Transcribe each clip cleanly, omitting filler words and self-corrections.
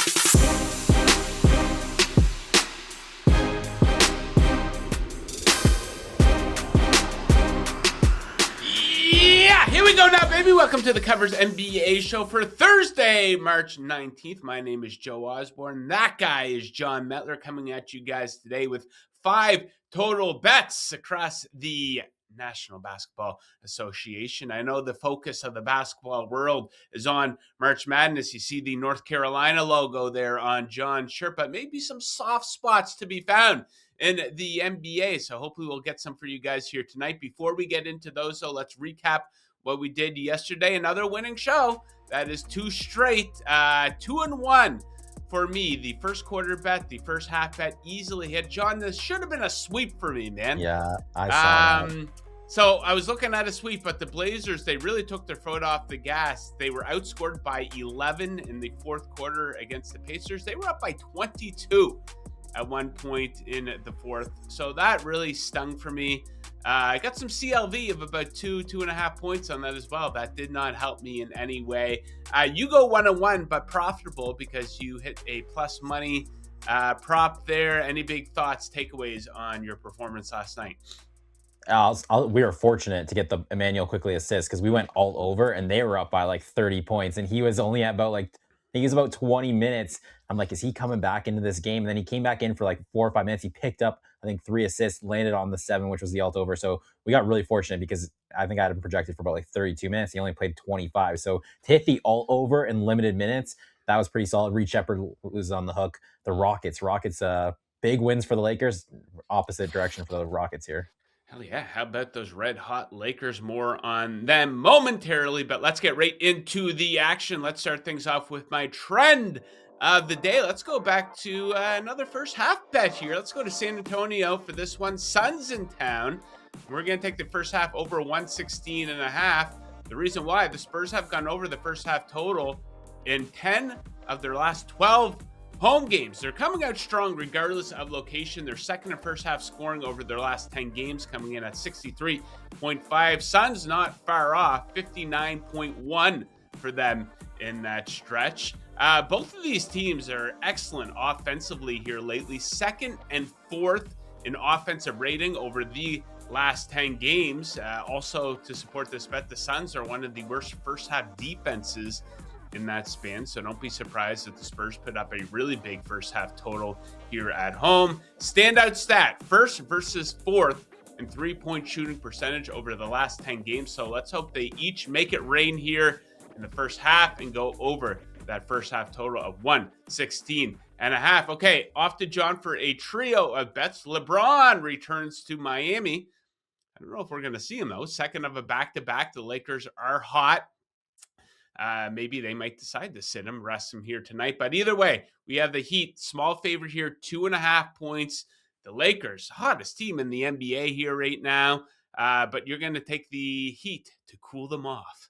Here we go now, baby. Welcome to the Covers NBA show for Thursday, March 19th. My name is Joe Osborne. That guy is John Metler, coming at you guys today with 5 total bets across the National Basketball Association. I know the focus of the basketball world is on March Madness. You see the North Carolina logo there on John's shirt, but maybe some soft spots to be found in the NBA. So hopefully we'll get some for you guys here tonight. Before we get into those, though, let's recap what we did yesterday. Another winning show. That is 2 straight, 2-1 for me. The first quarter bet, the first half bet easily hit. John, this should have been a sweep for me, man. Yeah, I saw that. So I was looking at a sweep, but the Blazers, they really took their foot off the gas. They were outscored by 11 in the fourth quarter against the Pacers. They were up by 22 at one point in the fourth. So that really stung for me. I got some CLV of about 2.5 points on that as well. That did not help me in any way. You go 1-1, but profitable because you hit a plus money prop there. Any big thoughts, takeaways on your performance last night? We were fortunate to get the Emmanuel quickly assist because we went all over and they were up by like 30 points and he was only at about I think he was about 20 minutes. I'm like, is he coming back into this game? And then he came back in for like 4 or 5 minutes. He picked up, I think, 3 assists, landed on the 7, which was the alt over. So we got really fortunate because I think I had him projected for about like 32 minutes. He only played 25. So to hit the alt over in limited minutes, that was pretty solid. Reed Shepherd was on the hook. The Rockets, big wins for the Lakers. Opposite direction for the Rockets here. Hell yeah. How about those red hot Lakers? More on them momentarily, but let's get right into the action. Let's start things off with my trend of the day. Let's go back to another first half bet here. Let's go to San Antonio for this one. Suns in town. We're going to take the first half over 116.5. The reason why, the Spurs have gone over the first half total in 10 of their last 12 home games. They're coming out strong regardless of location. They're second in first half scoring over their last 10 games, coming in at 63.5. Suns not far off, 59.1 for them in that stretch. Both of these teams are excellent offensively here lately. Second and fourth in offensive rating over the last 10 games. Also, to support this bet, the Suns are one of the worst first half defenses in that span, so don't be surprised if the Spurs put up a really big first half total here at home. Standout stat, first versus fourth in 3-point shooting percentage over the last 10 games. So let's hope they each make it rain here in the first half and go over that first half total of 116.5. Okay, off to John for a trio of bets. LeBron returns to Miami. I don't know if we're going to see him, though. Second of a back-to-back. The Lakers are hot. Maybe they might decide to sit him, rest him here tonight. But either way, we have the Heat, small favorite here, 2.5 points. The Lakers, hottest team in the NBA here right now. But you're going to take the Heat to cool them off.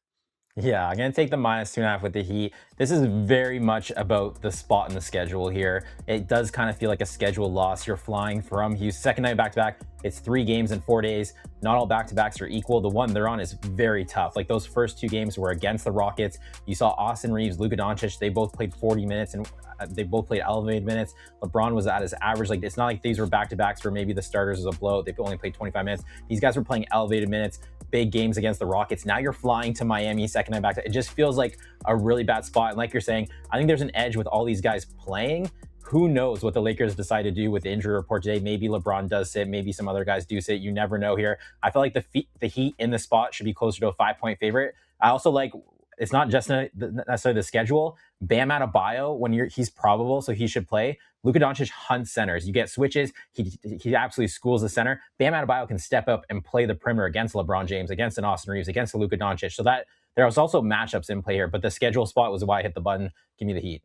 Yeah, I'm going to take the -2.5 with the Heat. This is very much about the spot in the schedule here. It does kind of feel like a schedule loss. You're flying from Houston, second night back-to-back. It's 3 games in 4 days. Not all back-to-backs are equal. The one they're on is very tough. Like those first 2 games were against the Rockets. You saw Austin Reeves, Luka Doncic. They both played 40 minutes and they both played elevated minutes. LeBron was at his average. Like it's not like these were back-to-backs where maybe the starters was a blowout. They only played 25 minutes. These guys were playing elevated minutes. Big games against the Rockets. Now you're flying to Miami second night back. It just feels like a really bad spot. And like you're saying, I think there's an edge with all these guys playing. Who knows what the Lakers decide to do with the injury report today? Maybe LeBron does sit. Maybe some other guys do sit. You never know here. I feel like the Heat in the spot should be closer to a 5-point favorite. I also like, it's not just necessarily the schedule. Bam Adebayo, when he's probable, so he should play. Luka Doncic hunts centers. You get switches. He absolutely schools the center. Bam Adebayo can step up and play the perimeter against LeBron James, against an Austin Reeves, against a Luka Doncic. So that there was also matchups in play here, but the schedule spot was why I hit the button. Give me the Heat.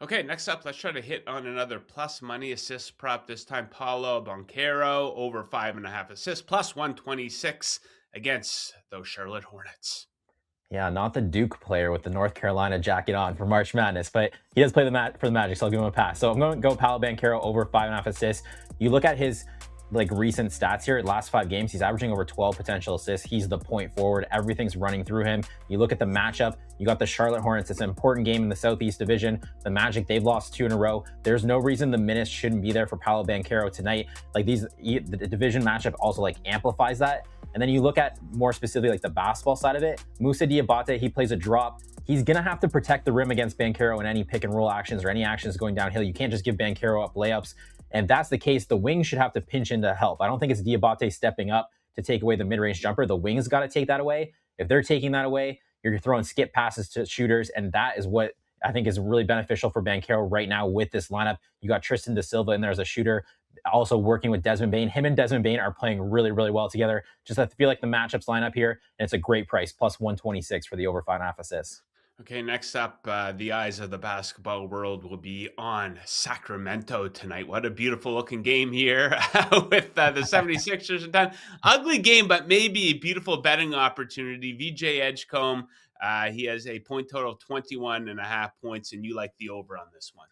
Okay, next up, let's try to hit on another plus money assist prop. This time, Paulo Banchero over 5.5 assists, plus 126 against those Charlotte Hornets. Yeah, not the Duke player with the North Carolina jacket on for March Madness, but he does play for the Magic, so I'll give him a pass. So I'm going to go Paulo Banchero over 5.5 assists. You look at his like recent stats here, last 5 games, he's averaging over 12 potential assists. He's the point forward. Everything's running through him. You look at the matchup, you got the Charlotte Hornets. It's an important game in the Southeast Division. The Magic, they've lost 2 in a row. There's no reason the minutes shouldn't be there for Paolo Banchero tonight. Like the division matchup also like amplifies that. And then you look at more specifically like the basketball side of it. Moussa Diabate, he plays a drop. He's going to have to protect the rim against Banchero in any pick and roll actions or any actions going downhill. You can't just give Banchero up layups. And if that's the case, the wings should have to pinch in to help. I don't think it's Diabate stepping up to take away the mid-range jumper. The wings got to take that away. If they're taking that away, you're throwing skip passes to shooters, and that is what I think is really beneficial for Banchero right now with this lineup. You got Tristan Da Silva in there as a shooter, also working with Desmond Bane. Him and Desmond Bane are playing really, really well together. Just I feel like the matchups line up here, and it's a great price, plus 126 for the over 5.5 assists. Okay, next up, the eyes of the basketball world will be on Sacramento tonight. What a beautiful looking game here with the 76ers and done. Ugly game, but maybe a beautiful betting opportunity. VJ Edgecombe, he has a point total of 21.5 points, and you like the over on this one.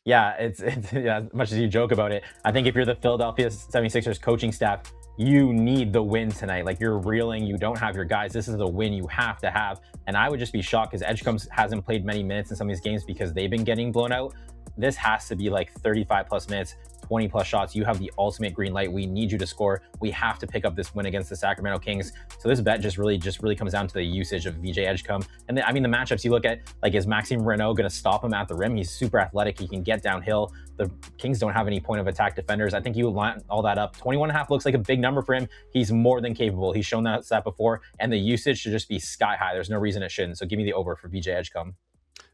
Yeah, it's yeah, as much as you joke about it, I think if you're the Philadelphia 76ers coaching staff, you need the win tonight. Like you're reeling, you don't have your guys. This is the win you have to have. And I would just be shocked because Edgecombe hasn't played many minutes in some of these games because they've been getting blown out. This has to be like 35 plus minutes, 20 plus shots. You have the ultimate green light. We need you to score. We have to pick up this win against the Sacramento Kings. So this bet just really comes down to the usage of VJ Edgecombe. And then, I mean, the matchups you look at, like, is Maxime Renaud going to stop him at the rim? He's super athletic. He can get downhill. The Kings don't have any point of attack defenders. I think you line all that up. 21.5 looks like a big number for him. He's more than capable. He's shown that stat before, and the usage should just be sky high. There's no reason it shouldn't. So give me the over for VJ Edgecombe.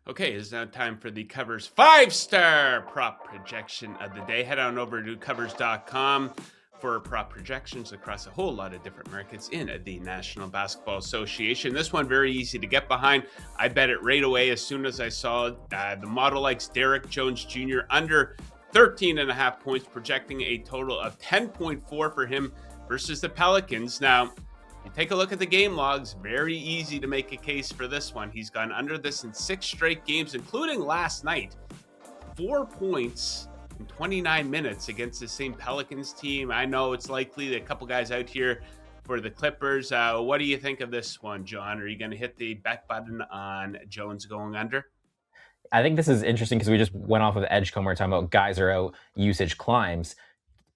Okay, it's now time for the Covers 5-star prop projection of the day. Head on over to covers.com for prop projections across a whole lot of different markets in the National Basketball Association. This one very easy to get behind. I bet it right away as soon as I saw the model likes Derrick Jones Jr. under 13.5 points, projecting a total of 10.4 for him versus the Pelicans. Now, you take a look at the game logs, very easy to make a case for this one. He's gone under this in 6 straight games, including last night. 4 points in 29 minutes against the same Pelicans team. I know it's likely that a couple guys out here for the Clippers. What do you think of this one, John? Are you going to hit the bet button on Jones going under? I think this is interesting because we just went off of Edgecombe. We're talking about guys are out, usage climbs.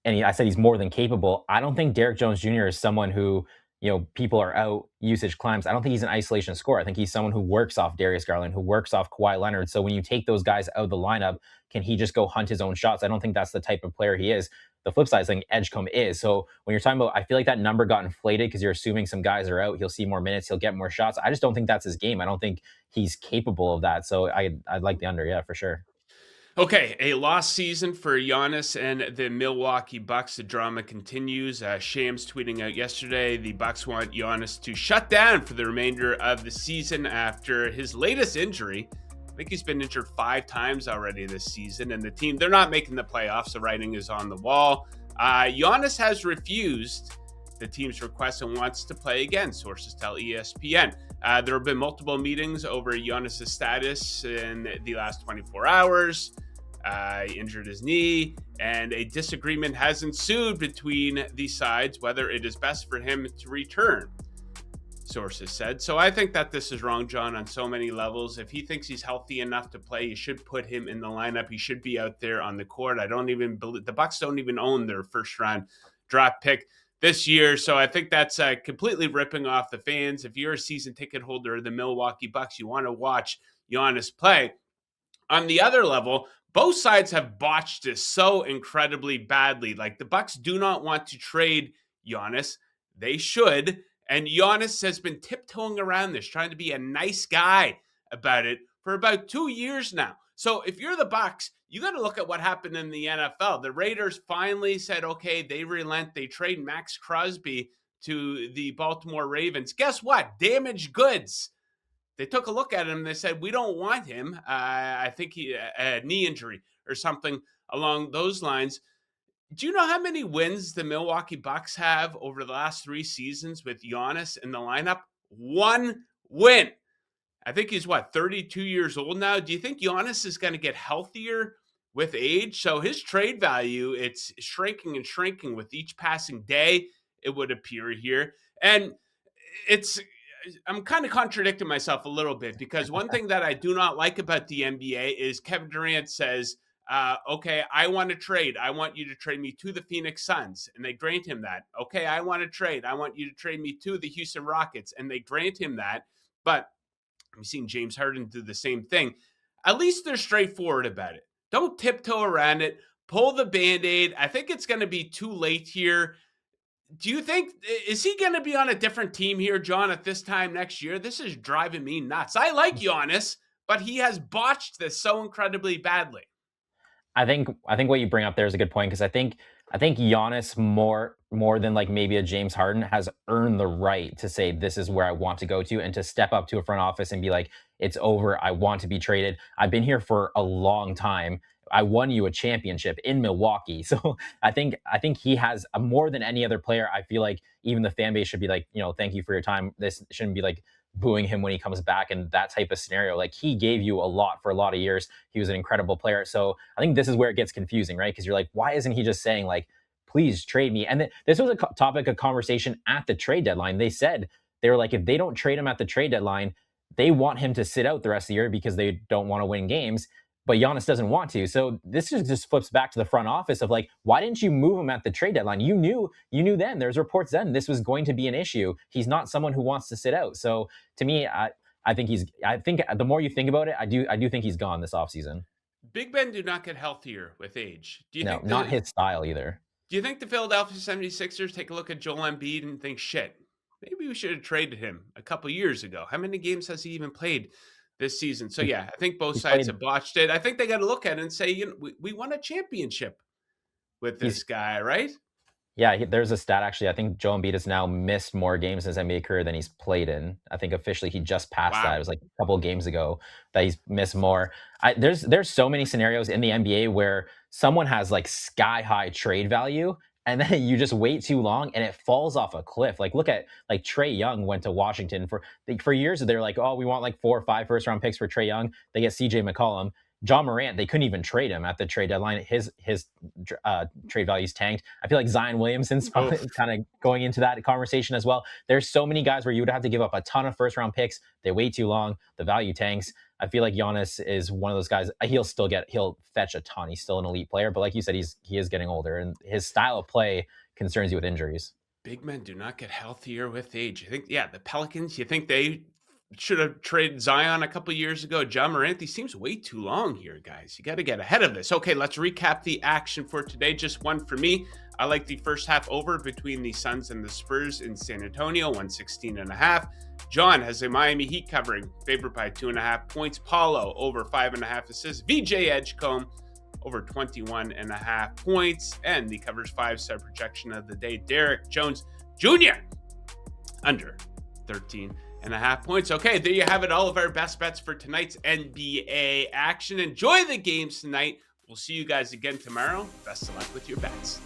And I said he's more than capable. I don't think Derrick Jones Jr. is someone who, people are out, usage climbs. I don't think he's an isolation scorer. I think he's someone who works off Darius Garland, who works off Kawhi Leonard. So when you take those guys out of the lineup, can he just go hunt his own shots? I don't think that's the type of player he is. The flip side is like Edgecombe is. So when you're talking about, I feel like that number got inflated because you're assuming some guys are out. He'll see more minutes. He'll get more shots. I just don't think that's his game. I don't think he's capable of that. So I'd like the under. Yeah, for sure. Okay, a lost season for Giannis and the Milwaukee Bucks. The drama continues. Shams tweeting out yesterday, the Bucks want Giannis to shut down for the remainder of the season after his latest injury. I think he's been injured 5 times already this season, and the team, they're not making the playoffs. The writing is on the wall. Giannis has refused the team's request and wants to play again, sources tell ESPN. There have been multiple meetings over Giannis' status in the last 24 hours. He injured his knee, and a disagreement has ensued between the sides whether it is best for him to return, sources said. So I think that this is wrong, John, on so many levels. If he thinks he's healthy enough to play, you should put him in the lineup. He should be out there on the court. I don't even believe the Bucks don't even own their first-round draft pick this year. So I think that's completely ripping off the fans. If you're a season ticket holder of the Milwaukee Bucks, you want to watch Giannis play. On the other level, both sides have botched this so incredibly badly. Like, the Bucks do not want to trade Giannis. They should. And Giannis has been tiptoeing around this, trying to be a nice guy about it for about 2 years now. So if you're the Bucks, you got to look at what happened in the NFL. The Raiders finally said, okay, they relent. They trade Max Crosby to the Baltimore Ravens. Guess what? Damaged goods. They took a look at him and they said, we don't want him. I think he a knee injury or something along those lines. Do you know how many wins the Milwaukee Bucks have over the last 3 seasons with Giannis in the lineup? 1 win. I think he's 32 years old now. Do you think Giannis is going to get healthier with age. So his trade value, it's shrinking and shrinking with each passing day, it would appear here. And it's I'm kind of contradicting myself a little bit, because one thing that I do not like about the NBA is Kevin Durant says, okay, I want to trade. I want you to trade me to the Phoenix Suns. And they grant him that. Okay, I want to trade. I want you to trade me to the Houston Rockets. And they grant him that. But we've seen James Harden do the same thing. At least they're straightforward about it. Don't tiptoe around it. Pull the Band-Aid. I think it's going to be too late here. Do you think, is he going to be on a different team here, John, at this time next year? This is driving me nuts. I like Giannis, but he has botched this so incredibly badly. I think what you bring up there is a good point, because I think Giannis more than like maybe a James Harden has earned the right to say this is where I want to go to, and to step up to a front office and be like, it's over. I want to be traded. I've been here for a long time. I won you a championship in Milwaukee. So I think he has more than any other player. I feel like even the fan base should be like, thank you for your time. This shouldn't be like booing him when he comes back and that type of scenario. Like, he gave you a lot for a lot of years. He was an incredible player. So I think this is where it gets confusing, right? Because you're like, why isn't he just saying like, please trade me? And this was a topic of conversation at the trade deadline. They said, they were like, if they don't trade him at the trade deadline, they want him to sit out the rest of the year because they don't want to win games. But Giannis doesn't want to. So this just flips back to the front office of like, why didn't you move him at the trade deadline? You knew then, there's reports then this was going to be an issue. He's not someone who wants to sit out. So to me, I think the more you think about it, I do think he's gone this offseason. Big men do not get healthier with age. No, not his style either. Do you think the Philadelphia 76ers take a look at Joel Embiid and think, shit, maybe we should have traded him a couple years ago? How many games has he even played this season? So yeah, I think both sides have botched it. I think they got to look at it and say, we won a championship with this guy, right? Yeah, there's a stat actually. I think Joel Embiid has now missed more games in his NBA career than he's played in. I think officially he just passed that. It was like a couple of games ago that he's missed more. There's so many scenarios in the NBA where someone has like sky high trade value, and then you just wait too long and it falls off a cliff. Like, look at like Trae Young went to Washington for years. They're like, oh, we want like 4 or 5 first round picks for Trae Young. They get CJ McCollum. John Morant, they couldn't even trade him at the trade deadline. His trade values tanked. I feel like Zion Williamson's kind of going into that conversation as well. There's so many guys where you would have to give up a ton of first round picks. They wait too long. The value tanks. I feel like Giannis is one of those guys. He'll fetch a ton. He's still an elite player, but like you said, he is getting older, and his style of play concerns you with injuries. Big men do not get healthier with age. I think, the Pelicans, you think they should have traded Zion a couple years ago. John Morant, these seems way too long here, guys. You got to get ahead of this. Okay, let's recap the action for today. Just one for me. I like the first half over between the Suns and the Spurs in San Antonio, 116.5. John has a Miami Heat covering, favored by 2.5 points. Paulo over 5.5 assists. VJ Edgecombe over 21.5 points. And the covers 5-star projection of the day, Derrick Jones Jr. under 13.5 points. Okay, there you have it. All of our best bets for tonight's NBA action. Enjoy the games tonight. We'll see you guys again tomorrow. Best of luck with your bets.